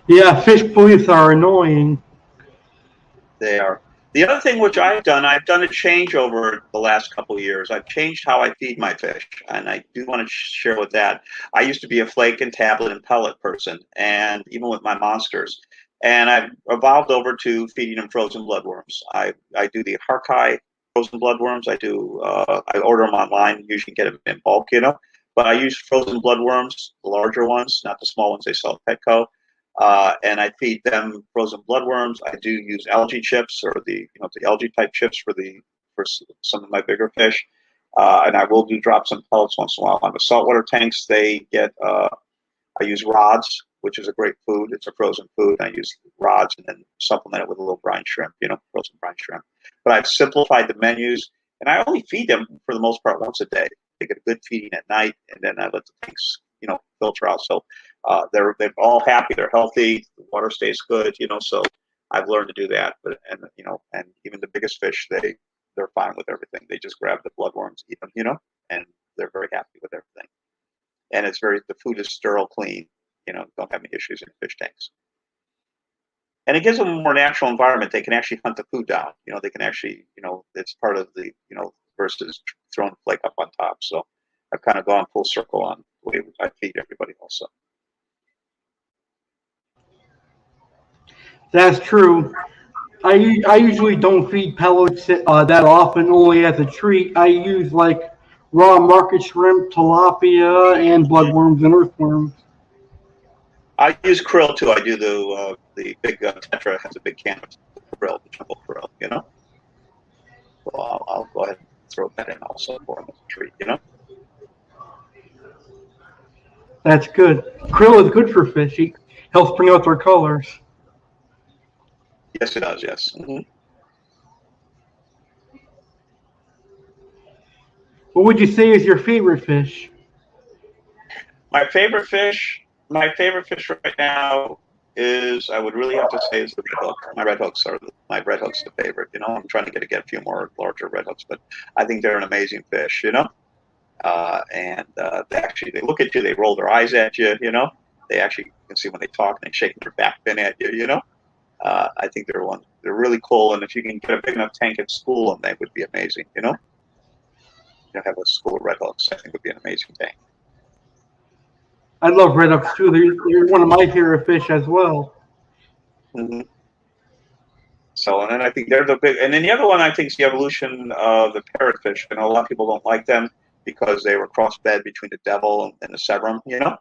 A: Yeah, fish police are annoying.
B: They are. The other thing which I've done a change over the last couple of years. I've changed how I feed my fish, and I do want to share with that. I used to be a flake and tablet and pellet person, and even with my monsters. And I've evolved over to feeding them frozen bloodworms. I do the Harkai frozen bloodworms. I order them online. Usually get them in bulk, you know. But I use frozen bloodworms, the larger ones, not the small ones they sell at Petco. And I feed them frozen bloodworms. I do use algae chips or the algae type chips for some of my bigger fish. And I will do drop some pellets once in a while. On the saltwater tanks, they get I use rods, which is a great food. It's a frozen food. I use rods and then supplement it with a little brine shrimp, you know, frozen brine shrimp. But I've simplified the menus, and I only feed them for the most part once a day. They get a good feeding at night, and then I let the tanks, you know, filter out. So they're all happy, they're healthy, the water stays good, you know. So I've learned to do that. And even the biggest fish, they're fine with everything. They just grab the bloodworms, eat them, you know, and they're very happy with everything. And the food is sterile, clean, you know, don't have any issues in fish tanks. And it gives them a more natural environment. They can actually hunt the food down. You know, they can actually, you know, it's part of the, you know, versus throwing the flake up on top. So I've kind of gone full circle on the way I feed everybody also.
A: That's true. I usually don't feed pellets that often, only as a treat. I use like raw market shrimp, tilapia, and bloodworms and earthworms.
B: I use krill too. I do the big Tetra has a big can of krill, the jumbo krill, you know. So I'll go ahead and throw that in also for them as a treat, you know.
A: That's good. Krill is good for fish. It helps bring out their colors.
B: Yes, it does. Yes. Mm-hmm.
A: What would you say is your favorite fish?
B: My favorite fish right now is, I would really have to say, is the red hook. My red hooks are the favorite. You know, I'm trying to get a few more larger red hooks, but I think they're an amazing fish. You know, and they look at you, they roll their eyes at you. You know, they actually, you can see when they talk and they shake their back fin at you. You know, I think they're really cool, and if you can get a big enough tank at school, and they would be amazing. You know, have a school of red hooks, I think would be an amazing tank.
A: I love red hooks too. They're one of my favorite fish as well.
B: Mm-hmm. So, and then I think they're the big, and then the other one I think is the evolution of the parrotfish. I know a lot of people don't like them because they were crossbred between the devil and the severum, you know.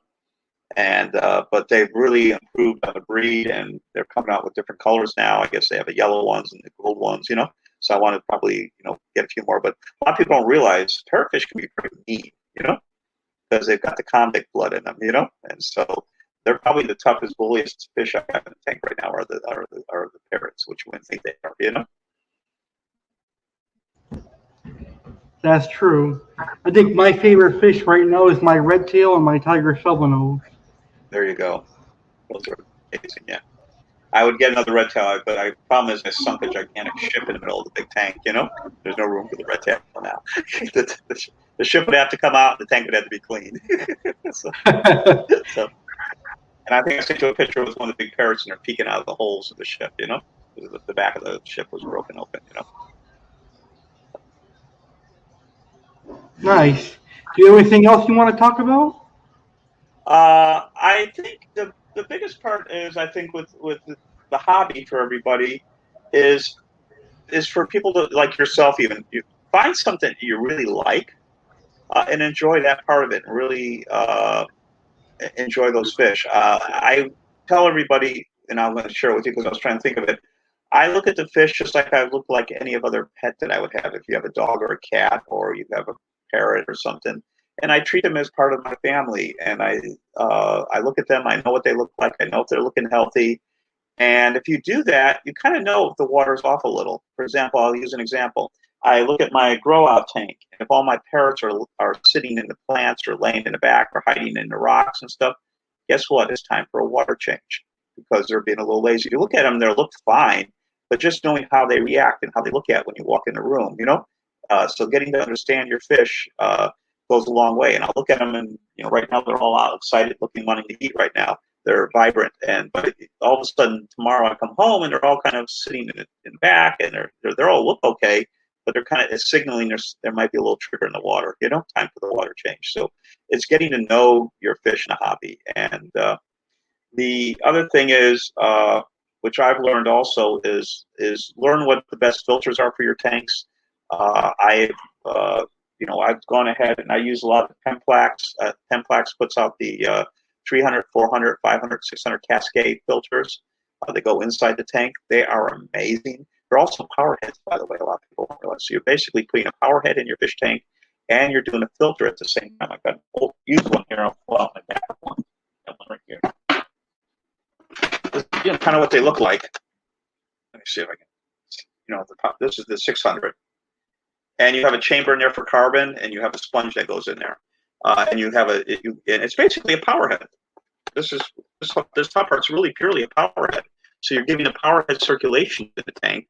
B: And but they've really improved on the breed, and they're coming out with different colors now. I guess they have the yellow ones and the gold ones, you know. So I want to probably, you know, get a few more. But a lot of people don't realize parrotfish can be pretty mean, you know, because they've got the convict blood in them, you know, and so they're probably the toughest, bulliest fish I have in the tank right now are the parrots, which you wouldn't think they are, you know.
A: That's true. I think my favorite fish right now is my red tail and my tiger shovelnose.
B: There you go. Those are amazing, yeah. I would get another red tail, but the problem is I sunk a gigantic ship in the middle of the big tank. You know, there's no room for the red tail now. The ship would have to come out, and the tank would have to be cleaned. so, so, and I think I sent you a picture with one of the big parrots, and they're peeking out of the holes of the ship. You know, the back of the ship was broken open. You know.
A: Nice. Do you have anything else you want to talk about?
B: I think the biggest part is I think with the hobby for everybody is for people to like yourself even you find something you really like and enjoy that part of it and really enjoy those fish. I tell everybody, and I'm going to share it with you because I was trying to think of it. I look at the fish just like I look like any other pet that I would have. If you have a dog or a cat or you have a parrot or something, and I treat them as part of my family. And I look at them. I know what they look like. I know if they're looking healthy. And if you do that, you kind of know if the water's off a little. For example, I'll use an example. I look at my grow out tank, and if all my parrots are sitting in the plants or laying in the back or hiding in the rocks and stuff, guess what? It's time for a water change because they're being a little lazy. If you look at them, they look fine, but just knowing how they react and how they look at when you walk in the room, you know? So getting to understand your fish goes a long way. And I'll look at them, and you know, right now they're all out excited, looking, wanting to eat right now. They're vibrant, but all of a sudden tomorrow I come home and they're all kind of sitting in the back, and they're all look okay, but they're kind of signaling there might be a little trigger in the water. You know, time for the water change. So it's getting to know your fish in a hobby. And the other thing is, which I've learned also, is learn what the best filters are for your tanks. I've I've gone ahead and I use a lot of Templax. Templax puts out the 300, 400, 500, 600 Cascade filters. They go inside the tank. They are amazing. They're also power heads, by the way. A lot of people don't realize. So you're basically putting a power head in your fish tank, and you're doing a filter at the same time. I've got an used one here. I'll pull out my back one. That one right here. This is kind of what they look like. Let me see if I can. This is the 600, and you have a chamber in there for carbon, and you have a sponge that goes in there, and you have and it's basically a power head. This top part's really purely a power head. So you're giving a power head circulation to the tank,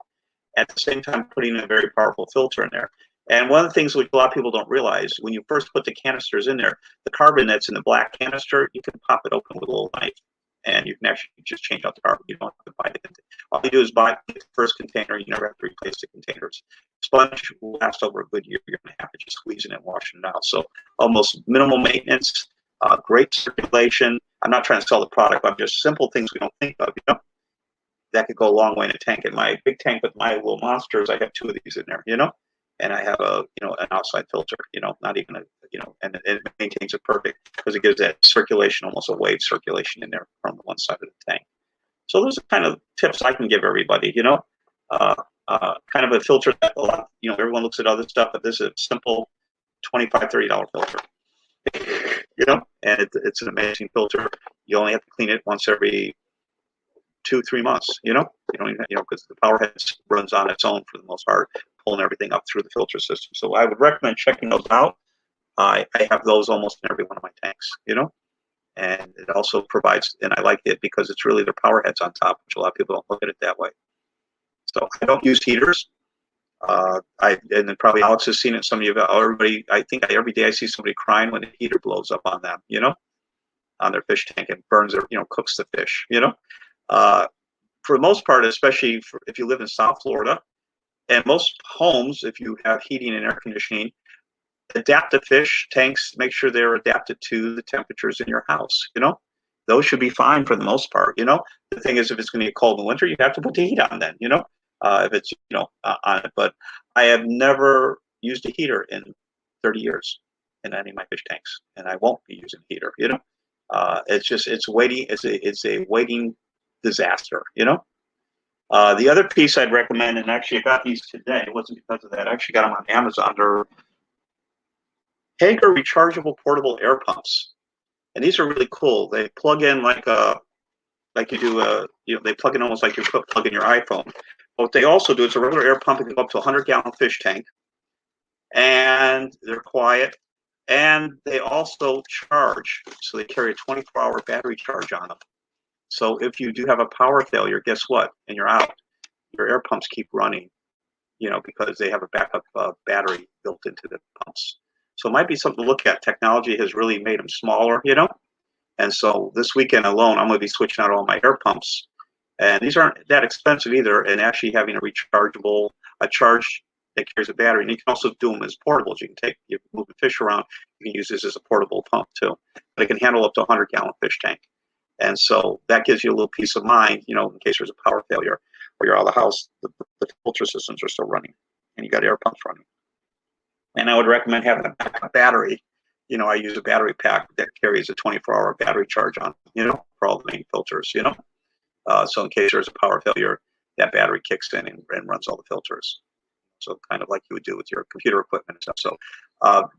B: at the same time putting a very powerful filter in there. And one of the things which a lot of people don't realize, when you first put the canisters in there, the carbon that's in the black canister, you can pop it open with a little knife, and you can actually just change out the carbon. You don't have to buy it. All you do is buy the first container. You never have to replace the containers. Sponge will last over a good year and a half of just squeezing it and washing it out. So almost minimal maintenance, great circulation. I'm not trying to sell the product, but just simple things we don't think of, you know, that could go a long way in a tank. In my big tank with my little monsters, I have 2 of these in there, you know, and I have an outside filter, you know, not even and it maintains it perfect because it gives that circulation, almost a wave circulation in there from the one side of the tank. So those are kind of tips I can give everybody, you know, kind of a filter that a lot, everyone looks at other stuff, but this is a simple $25, $30 filter. You know, and it's an amazing filter. You only have to clean it once every 2-3 months. You don't even, because the power head runs on its own for the most part, pulling everything up through the filter system. So I would recommend checking those out. I have those almost in every one of my tanks. And it also provides, and I like it because it's really the power heads on top, which a lot of people don't look at it that way. So I don't use heaters. And then probably Alex has seen it. Some of you, everybody, I think every day I see somebody crying when the heater blows up on them, on their fish tank and burns their, cooks the fish, for the most part, especially if you live in South Florida, and most homes, if you have heating and air conditioning, adapt the fish tanks, make sure they're adapted to the temperatures in your house, those should be fine for the most part, the thing is, if it's going to get cold in winter, you have to put the heat on then, if it's, on it. But I have never used a heater in 30 years in any of my fish tanks, and I won't be using a heater, it's waiting. It's a waiting disaster, The other piece I'd recommend, and actually I got these today, it wasn't because of that. I actually got them on Amazon. They're Hager rechargeable portable air pumps, and these are really cool. They plug in like you do they plug in almost like you plug in your iPhone. But what they also do is a regular air pump can go up to a 100-gallon fish tank, and they're quiet, and they also charge. So they carry a 24-hour battery charge on them. So if you do have a power failure, guess what? And you're out, your air pumps keep running, because they have a backup battery built into the pumps. So it might be something to look at. Technology has really made them smaller, And so this weekend alone, I'm going to be switching out all my air pumps. And these aren't that expensive either. And actually having a charge that carries a battery. And you can also do them as portables. You move the fish around. You can use this as a portable pump too. But it can handle up to a 100-gallon fish tank. And so that gives you a little peace of mind, in case there's a power failure or you're out of the house, the filter systems are still running and you got air pumps running. And I would recommend having a backup battery. I use a battery pack that carries a 24-hour battery charge on, for all the main filters, So in case there's a power failure, that battery kicks in and runs all the filters. So kind of like you would do with your computer equipment and stuff. So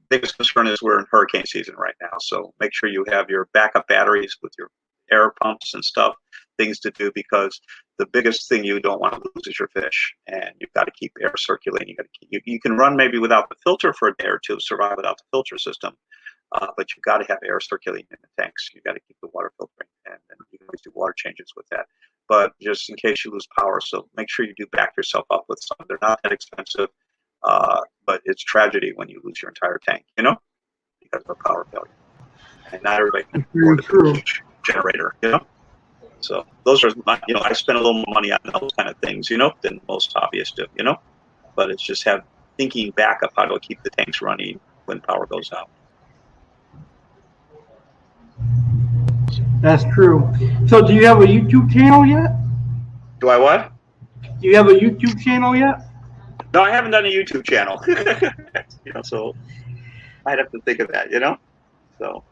B: biggest concern is we're in hurricane season right now. So make sure you have your backup batteries with your air pumps and stuff, things to do, because the biggest thing you don't want to lose is your fish, and you've got to keep air circulating. You can run maybe without the filter for a day or two, survive without the filter system, but you've got to have air circulating in the tanks. You've got to keep the water filtering, and you can always do water changes with that. But just in case you lose power, so make sure you do back yourself up with some. They're not that expensive, but it's tragedy when you lose your entire tank, because of a power failure. And not everybody can afford a huge generator, So those are my, I spend a little more money on those kind of things, than most hobbyists do, But it's just thinking back of how to keep the tanks running when power goes out.
A: That's true. So do you have a YouTube channel yet?
B: Do I what?
A: Do you have a YouTube channel yet?
B: No, I haven't done a YouTube channel. So I'd have to think of that, So,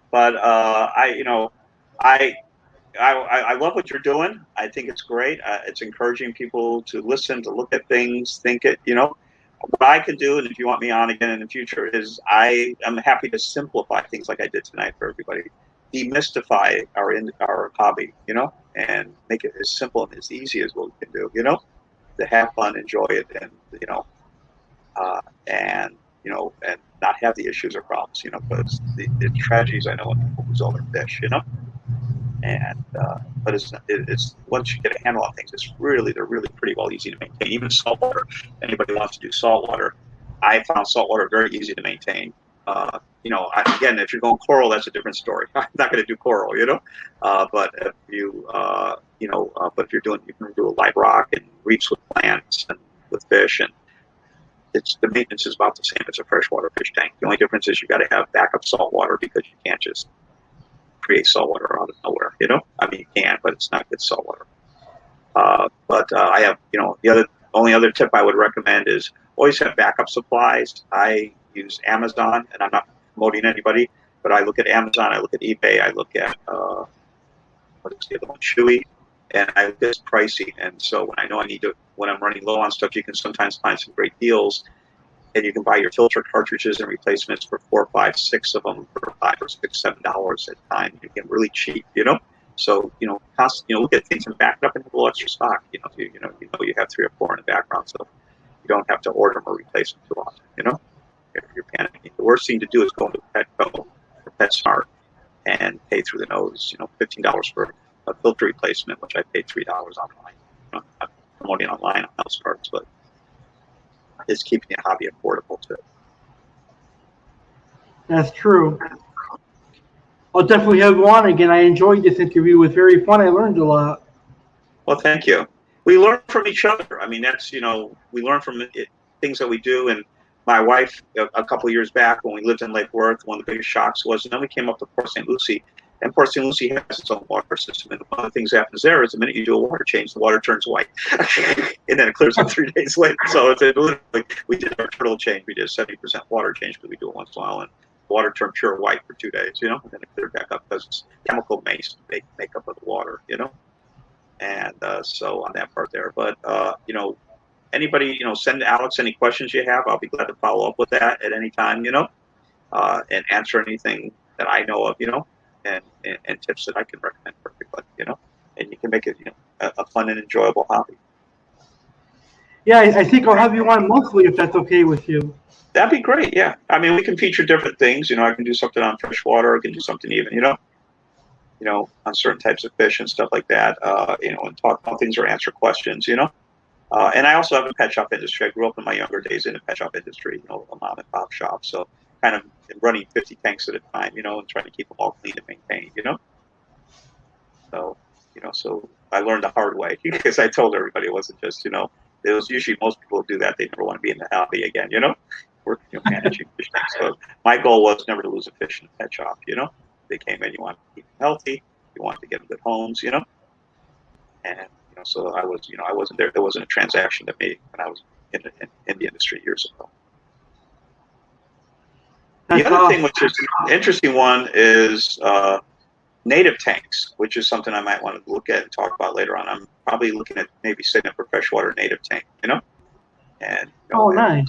B: but I love what you're doing. I think it's great. It's encouraging people to listen, to look at things, think it. What I can do, and if you want me on again in the future, is I am happy to simplify things like I did tonight for everybody. Demystify our hobby, and make it as simple and as easy as what we can do, to have fun, enjoy it, and and not have the issues or problems, because the tragedies I know when people lose all their fish, and but it's once you get a handle on things, they're really pretty well easy to maintain. Even saltwater, anybody wants to do saltwater, I found saltwater very easy to maintain. Again, if you're going coral, that's a different story. I'm not going to do coral, but if you can do a live rock and reefs with plants and with fish, and the maintenance is about the same as a freshwater fish tank. The only difference is you got to have backup saltwater, because you can't just create saltwater out of nowhere. I mean, you can, but it's not good saltwater. But I have, the only other tip I would recommend is always have backup supplies. I use Amazon, and I'm not promoting anybody, but I look at Amazon, I look at eBay, I look at what is the other one, Chewy, and I look at its pricing. And so when I know when I'm running low on stuff, you can sometimes find some great deals, and you can buy your filter cartridges and replacements for $4, $5, $6 of them for $5 or $6, $7 at a time. You get really cheap, So look at things and back it up and have a little extra stock. You have 3 or 4 in the background, so you don't have to order them or replace them too often. If you're panicking, the worst thing to do is go into Petco or PetSmart and pay through the nose. $15 for a filter replacement, which I paid $3 online. I'm promoting online on house parts, but it's keeping the hobby affordable too.
A: That's true. I'll definitely have you on again. I enjoyed this interview. It was very fun. I learned a lot.
B: Well, thank you. We learn from each other. I mean, that's, we learn from things that we do. And my wife, a couple of years back when we lived in Lake Worth, one of the biggest shocks was, and then we came up to Port St. Lucie, and Port St. Lucie has its own water system. And one of the things that happens there is the minute you do a water change, the water turns white. And then it clears up 3 days later. So it's literally, we did our turtle change. We did a 70% water change because we do it once in a while. And water turned pure white for 2 days, and then it cleared back up because it's chemical makeup of the water, And so on that part there. But, anybody, send Alex any questions you have. I'll be glad to follow up with that at any time, and answer anything that I know of, and tips that I can recommend for everybody, and you can make it, a fun and enjoyable hobby.
A: Yeah, I think I'll have you on monthly if that's okay with you.
B: That'd be great, yeah. I mean, we can feature different things. I can do something on freshwater. I can do something even, on certain types of fish and stuff like that, and talk about things or answer questions, and I also have a pet shop industry. I grew up in my younger days in the pet shop industry, a mom and pop shop. So kind of running 50 tanks at a time, and trying to keep them all clean and maintained, So, so I learned the hard way because I told everybody it wasn't just, it was usually most people do that. They never want to be in the hobby again, Work, managing fish tanks. So my goal was never to lose a fish in a pet shop, They came in, you want to keep them healthy, you want to get them good homes, and so I was, I wasn't there. There wasn't a transaction to me when I was in the industry years ago. The other thing, which is an interesting one, is native tanks, which is something I might want to look at and talk about later on. I'm probably looking at maybe setting up a freshwater native tank, and
A: nice.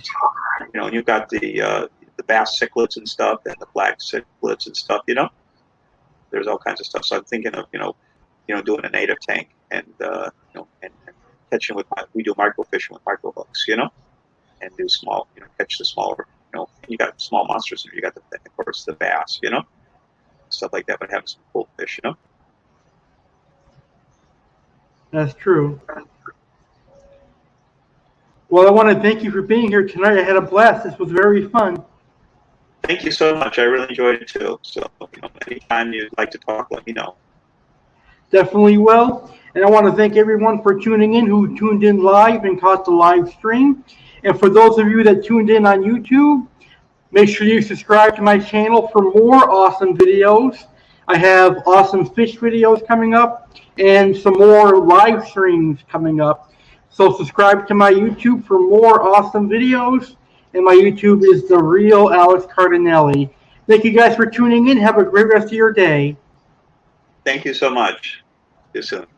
B: And you've got the bass cichlids and stuff, and the black cichlids and stuff. There's all kinds of stuff. So I'm thinking of doing a native tank and and catching with we do micro fishing with micro hooks, and do small, catch the smaller, and you got small monsters, and you got of course the bass, stuff like that, but having some cool fish,
A: That's true. Well, I want to thank you for being here tonight. I had a blast. This was very fun.
B: Thank you so much. I really enjoyed it too. So, anytime you'd like to talk, let me know.
A: Definitely will. And I want to thank everyone for tuning in who tuned in live and caught the live stream. And for those of you that tuned in on YouTube, make sure you subscribe to my channel for more awesome videos. I have awesome fish videos coming up and some more live streams coming up. So subscribe to my YouTube for more awesome videos. And my YouTube is The Real Alex Cardinale. Thank you guys for tuning in. Have a great rest of your day.
B: Thank you so much. See you soon.